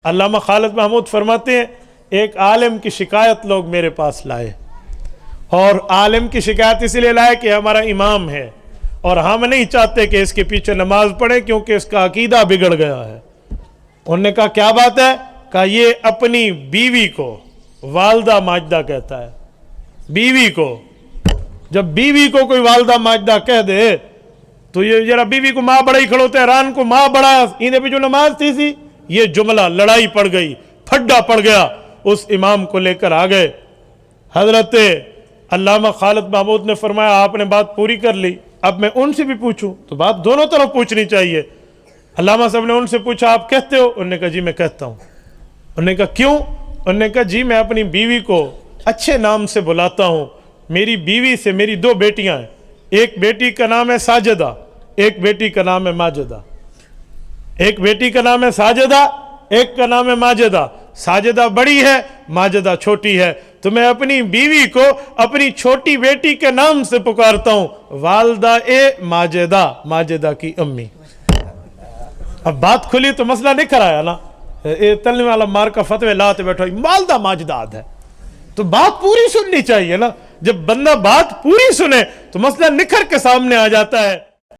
علامہ خالد محمود فرماتے ہیں ایک عالم کی شکایت لوگ میرے پاس لائے، اور عالم کی شکایت اس لیے لائے کہ ہمارا امام ہے اور ہم نہیں چاہتے کہ اس کے پیچھے نماز پڑھیں کیونکہ اس کا عقیدہ بگڑ گیا ہے۔ انہوں نے کہا کیا بات ہے؟ کہا یہ اپنی بیوی کو والدہ ماجدہ کہتا ہے۔ بیوی کو، جب بیوی کو کوئی والدہ ماجدہ کہہ دے تو یہ ذرا بیوی کو ماں بڑا ہی کھڑوتے حیران کو ماں بڑا انہیں بھی جو نماز تھی سی، یہ جملہ لڑائی پڑ گئی، پھڈا پڑ گیا، اس امام کو لے کر آگئے۔ حضرت علامہ خالد محمود نے فرمایا آپ نے بات پوری کر لی، اب میں ان سے بھی پوچھوں تو بات دونوں طرف پوچھنی چاہیے۔ علامہ صاحب نے ان سے پوچھا آپ کہتے ہو؟ انہوں نے کہا جی میں کہتا ہوں۔ انہوں نے کہا کیوں؟ انہوں نے کہا جی میں اپنی بیوی کو اچھے نام سے بلاتا ہوں۔ میری بیوی سے میری دو بیٹیاں ہیں، ایک بیٹی کا نام ہے ساجدہ، ایک بیٹی کا نام ہے ماجدہ۔ ایک بیٹی کا نام ہے ساجدہ، ایک کا نام ہے ماجدہ۔ ساجدہ بڑی ہے، ماجدہ چھوٹی ہے، تو میں اپنی بیوی کو اپنی چھوٹی بیٹی کے نام سے پکارتا ہوں، والدہ ماجدہ، ماجدہ کی امی۔ اب بات کھلی تو مسئلہ نکھر آیا نا، تلنے والا مار کا فتوی لاتے بیٹھو والدہ ماجداد ہے، تو بات پوری سننی چاہیے نا۔ جب بندہ بات پوری سنے تو مسئلہ نکھر کے سامنے آ جاتا ہے۔